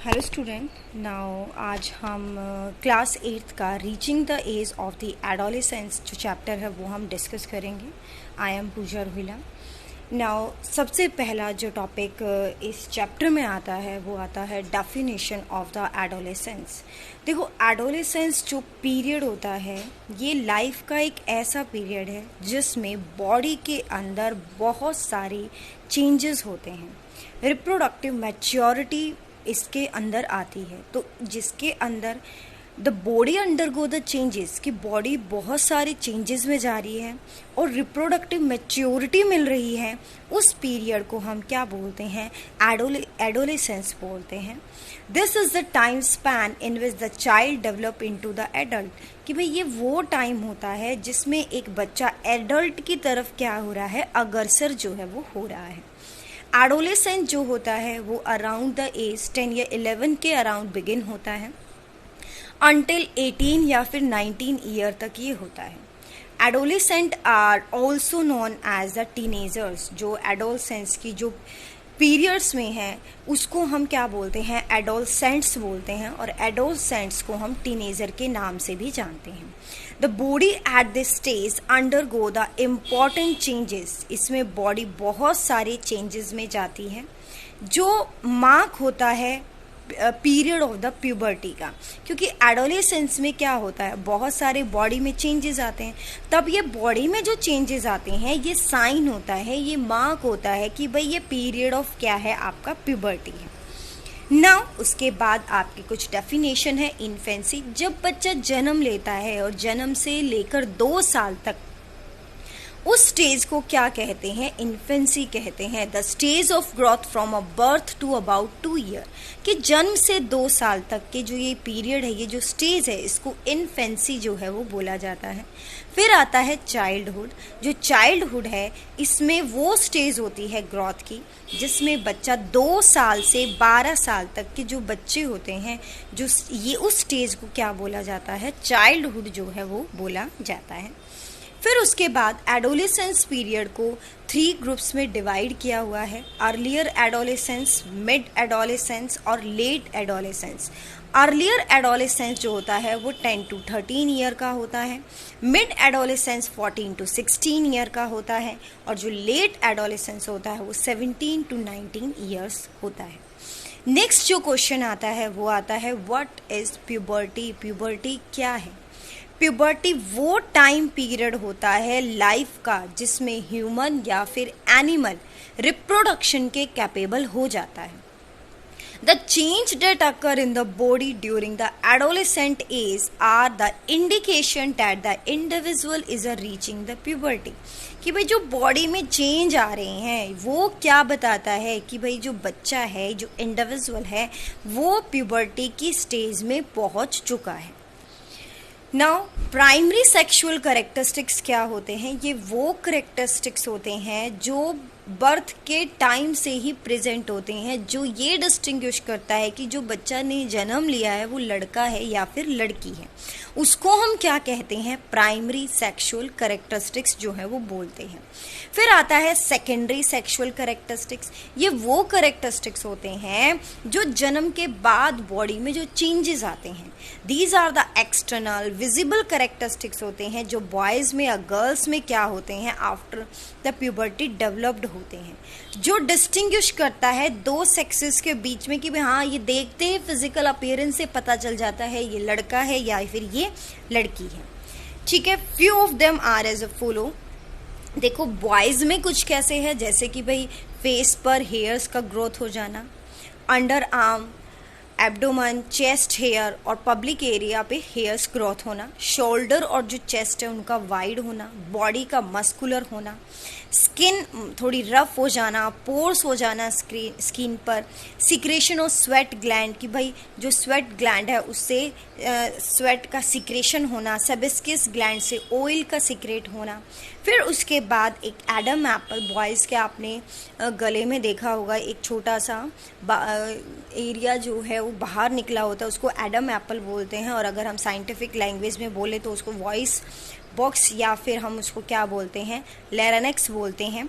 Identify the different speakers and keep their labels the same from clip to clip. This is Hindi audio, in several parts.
Speaker 1: Hello student. नाउ आज हम क्लास 8 का reaching the age of the adolescence जो चैप्टर है वो हम डिस्कस करेंगे। I am Pooja Rohila. Now सबसे पहला जो टॉपिक इस चैप्टर में आता है वो आता है डेफिनेशन ऑफ द एडोलेसेंस। देखो, एडोलेसेंस जो पीरियड होता है ये लाइफ का एक ऐसा पीरियड है जिसमें बॉडी के अंदर बहुत सारे चेंजेस होते हैं। रिप्रोडक्टिव मैच्योरिटी इसके अंदर आती है, तो जिसके अंदर the body undergo the changes की बॉडी बहुत सारे चेंजेस में जा रही है और रिप्रोडक्टिव मैच्योरिटी मिल रही है, उस पीरियड को हम क्या बोलते हैं? एडोलेसेंस बोलते हैं। This is the time span in which the child develop into the adult. कि भाई ये वो टाइम होता है जिसमें एक बच्चा एडल्ट की तरफ क्या हो रहा है, अग्रसर जो है वो हो रहा है। एडोलेसेंट जो होता है वो अराउंड द एज 10 या 11 के अराउंड बिगिन होता है अंटिल 18 या फिर 19 ईयर तक ये होता है। Adolescent are also known as the teenagers. जो एडोलेसेंस की जो पीरियड्स में है उसको हम क्या बोलते हैं? एडोलसेंट्स बोलते हैं, और एडोलसेंट्स को हम टीनेजर के नाम से भी जानते हैं। The body at this stage undergo the important changes. इसमें बॉडी बहुत सारे चेंजेस में जाती है जो मार्क होता है पीरियड ऑफ द प्यूबर्टी का। क्योंकि एडोलेसेंस में क्या होता है, बहुत सारे बॉडी में चेंजेस आते हैं। तब ये बॉडी में जो चेंजेस आते हैं ये साइन होता है, ये मार्क होता है कि भाई ये पीरियड ऑफ क्या है, आपका प्यूबर्टी है। नाउ उसके बाद आपकी कुछ डेफिनेशन है। इन्फेंसी, जब बच्चा जन्म लेता है और जन्म से लेकर 2 साल तक, उस स्टेज को क्या कहते हैं? इन्फेंसी कहते हैं। The stage of growth from a birth to about 2 year. कि जन्म से 2 साल तक के जो ये पीरियड है, ये जो स्टेज है, इसको इन्फेंसी जो है वो बोला जाता है। फिर आता है चाइल्डहुड। जो चाइल्डहुड है इसमें वो स्टेज होती है ग्रोथ की जिसमें बच्चा 2 साल से 12 साल तक के जो बच्चे होते हैं, जो ये उस स्टेज को क्या बोला जाता है? चाइल्डहुड जो है वो बोला जाता है। फिर उसके बाद एडोलेसेंस पीरियड को 3 ग्रुप्स में डिवाइड किया हुआ है। अर्लियर एडोलेसेंस, मिड एडोलेसेंस और लेट एडोलेसेंस। अर्लियर एडोलेसेंस जो होता है वो 10 to 13 ईयर का होता है। मिड एडोलेसेंस 14 to 16 ईयर का होता है, और जो लेट एडोलेसेंस होता है वो 17 to 19 ईयर्स होता है। नेक्स्ट जो क्वेश्चन आता है वो आता है व्हाट इज प्यूबर्टी। प्यूबर्टी क्या है? प्यूबर्टी वो टाइम पीरियड होता है लाइफ का जिसमें ह्यूमन या फिर एनिमल रिप्रोडक्शन के कैपेबल हो जाता है। The change that occur in the body during the adolescent age are the indication that the individual is reaching the puberty। कि भाई जो बॉडी में चेंज आ रहे हैं वो क्या बताता है कि भाई जो बच्चा है, जो इंडिविजुअल है, वो प्यूबर्टी की स्टेज में पहुंच चुका है। नाउ प्राइमरी सेक्सुअल करेक्टरिस्टिक्स क्या होते हैं? ये वो करेक्टरिस्टिक्स होते हैं जो बर्थ के टाइम से ही प्रेजेंट होते हैं, जो ये डिस्टिंग्विश करता है कि जो बच्चा ने जन्म लिया है वो लड़का है या फिर लड़की है। उसको हम क्या कहते हैं? प्राइमरी सेक्सुअल करेक्टरिस्टिक्स जो है वो बोलते हैं। फिर आता है सेकेंडरी सेक्सुअल करेक्टरिस्टिक्स। ये वो करेक्टरिस्टिक्स होते हैं जो जन्म के बाद बॉडी में जो चेंजेस आते हैं। These are the external visible characteristics होते हैं जो बॉयज़ में या गर्ल्स में क्या होते हैं, आफ्टर द प्यूबर्टी डेवलप्ड होते हैं। जो डिस्टिंग्विश करता है 2 सेक्सेस के बीच में कि भाई हाँ, ये देखते ही फिजिकल अपीयरेंस से पता चल जाता है ये लड़का है या फिर ये लड़की है। ठीक है, few of them are as a follow. देखो, बॉयज़ में कुछ कैसे है, जैसे कि भाई फेस पर हेयर्स का ग्रोथ हो जाना, under arm, abdomen, chest hair और पब्लिक एरिया पे हेयर्स ग्रोथ होना, शोल्डर और जो चेस्ट है उनका वाइड होना, बॉडी का मस्कुलर होना, स्किन थोड़ी रफ हो जाना, पोर्स हो जाना स्किन पर, सिक्रेशन ऑफ स्वेट ग्लैंड कि भाई जो स्वेट ग्लैंड है उससे स्वेट का सिक्रेशन होना, सेबेस्किस ग्लैंड से ऑयल का सिक्रेट होना। फिर उसके बाद एक एडम एप्पल, बॉयज़ के आपने गले में देखा होगा एक छोटा सा एरिया जो है वो बाहर निकला होता है, उसको एडम एप्पल बोलते हैं। और अगर हम साइंटिफिक लैंग्वेज में बोले तो उसको वॉइस बॉक्स या फिर हम उसको क्या बोलते हैं? लैरिंक्स बोलते हैं।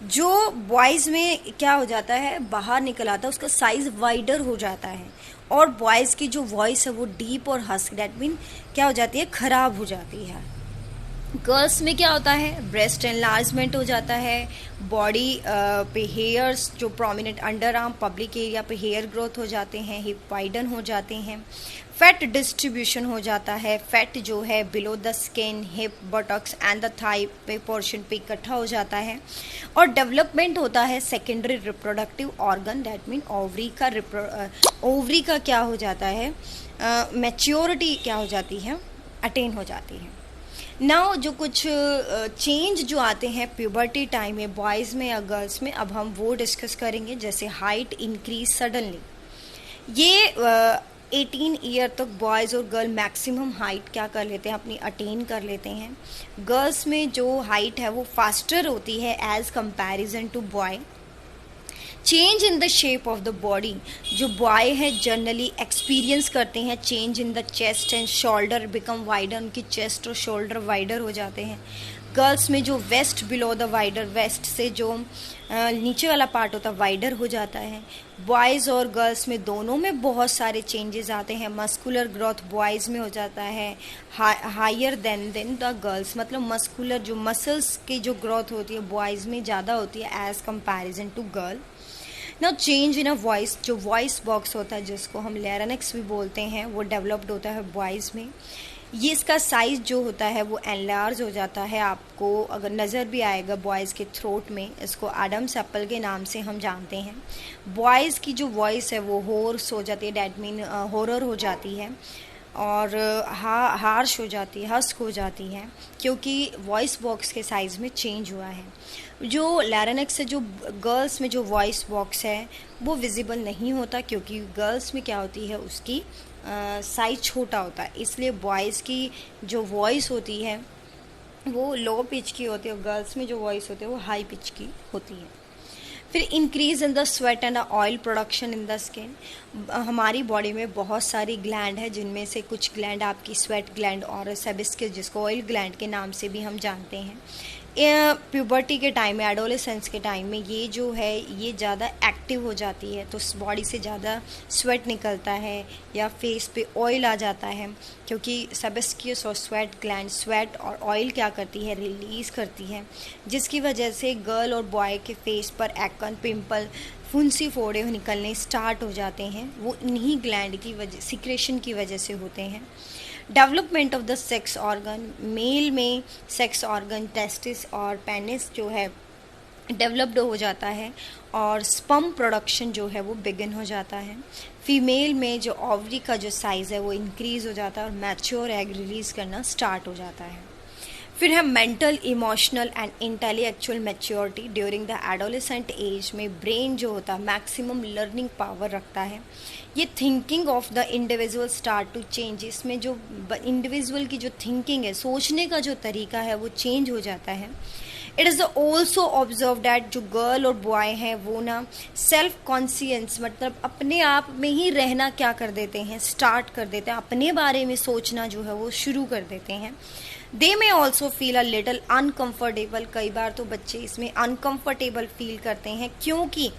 Speaker 1: जो बॉयज़ में क्या हो जाता है, बाहर निकल आता है, उसका साइज वाइडर हो जाता है, और बॉयज़ की जो वॉइस है वो डीप और हस्क, दैट मीन क्या हो जाती है, खराब हो जाती है। गर्ल्स में क्या होता है, ब्रेस्ट एनलार्जमेंट हो जाता है, बॉडी पे हेयर्स जो prominent under arm public area पे हेयर ग्रोथ हो जाते हैं, हिप वाइडन हो जाते हैं, फैट डिस्ट्रीब्यूशन हो जाता है, फैट जो है below the skin, hip, buttocks and the thigh पे पोर्शन पे इकट्ठा हो जाता है, और डेवलपमेंट होता है secondary reproductive organ, that mean ovary का क्या हो जाता है, मैच्योरिटी क्या हो जाती है, अटेन हो जाती है। नाउ जो कुछ चेंज जो आते हैं प्यूबर्टी टाइम में बॉयज़ में या गर्ल्स में, अब हम वो डिस्कस करेंगे। जैसे हाइट इंक्रीज सडनली, ये 18 ईयर तक बॉयज़ और गर्ल मैक्सिमम हाइट क्या कर लेते हैं, अपनी अटेन कर लेते हैं। गर्ल्स में जो हाइट है वो फास्टर होती है as comparison to boy. Change in the shape of the body, जो बॉय है जनरली एक्सपीरियंस करते हैं change in the chest and shoulder become wider, उनकी चेस्ट और शोल्डर वाइडर हो जाते हैं। गर्ल्स में जो waist below the wider, waist से जो नीचे वाला पार्ट होता है वाइडर हो जाता है। बॉयज़ और गर्ल्स में दोनों में बहुत सारे चेंजेस आते हैं। मस्कुलर ग्रोथ बॉयज़ में हो जाता है हायर देन द गर्ल्स, मतलब मस्कुलर जो मसल्स की जो ग्रोथ होती है बॉयज़ में ज़्यादा होती है एज कंपैरिजन टू गर्ल। ना चेंज इन अ वॉइस, जो वॉइस बॉक्स होता है जिसको हम लैरिंक्स भी बोलते हैं, वो डेवलप्ड होता है बॉयज़ में। ये इसका साइज़ जो होता है वो एनलार्ज हो जाता है, आपको अगर नज़र भी आएगा बॉयज़ के थ्रोट में, इसको एडम्स एप्पल के नाम से हम जानते हैं। बॉयज़ की जो वॉइस है वो होर्स हो जाती है, डैट मीन हॉरर हो जाती है, और हार्श हो जाती है, हस्क हो जाती है, क्योंकि वॉइस बॉक्स के साइज़ में चेंज हुआ है। जो लैरिंक्स है, जो गर्ल्स में जो वॉइस बॉक्स है वो विजिबल नहीं होता, क्योंकि गर्ल्स में क्या होती है उसकी साइज छोटा होता है, इसलिए बॉयज़ की जो वॉइस होती है वो लो पिच की होती है, और गर्ल्स में जो वॉइस होती है वो हाई पिच की होती है। फिर increase in the sweat and oil production in the skin, हमारी बॉडी में बहुत सारी ग्लैंड है, जिनमें से कुछ ग्लैंड आपकी स्वेट ग्लैंड और सेबिस्किस, जिसको ऑयल ग्लैंड के नाम से भी हम जानते हैं। प्यूबर्टी के टाइम में, एडोलेसेंस के टाइम में ये जो है ये ज़्यादा एक्टिव हो जाती है, तो बॉडी से ज़्यादा स्वेट निकलता है या फेस पे ऑयल आ जाता है, क्योंकि सेबेस्कियस और स्वेट ग्लैंड स्वेट और ऑयल क्या करती है, रिलीज़ करती है, जिसकी वजह से गर्ल और बॉय के फेस पर एक्न, पिंपल, फुंसी फोड़े निकलने स्टार्ट हो जाते हैं। वो इन्हीं ग्लैंड की वजह, सिक्रेशन की वजह से होते हैं। Development of the sex organ, male में सेक्स ऑर्गन टेस्टिस और पेनिस जो है डेवलप्ड हो जाता है, और स्पर्म प्रोडक्शन जो है वो बिगिन हो जाता है। फीमेल में जो ओवरी का जो साइज़ है वो इंक्रीज़ हो जाता है और मैच्योर एग रिलीज़ करना स्टार्ट हो जाता है। फिर है mental, emotional and intellectual maturity during the adolescent age में ब्रेन जो होता है मैक्सिमम लर्निंग पावर रखता है। ये thinking of the individual start to change, इसमें जो इंडिविजुअल की जो थिंकिंग है, सोचने का जो तरीका है वो चेंज हो जाता है। It is also observe that जो गर्ल और बॉय हैं वो ना सेल्फ कॉन्शियंस, मतलब अपने आप में ही रहना क्या कर देते हैं, स्टार्ट कर देते हैं, अपने बारे में सोचना जो है वो शुरू कर देते हैं। दे में also feel a little uncomfortable, कई बार तो बच्चे इसमें अनकम्फर्टेबल फील करते हैं, क्योंकि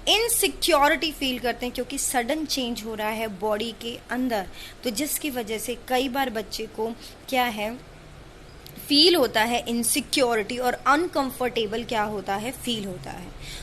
Speaker 1: इनसिक्योरिटी फील करते हैं, क्योंकि सडन चेंज हो रहा है बॉडी के अंदर, तो जिसकी वजह से कई बार बच्चे को क्या है फील होता है इनसिक्योरिटी, और अनकंफर्टेबल क्या होता है, फील होता है।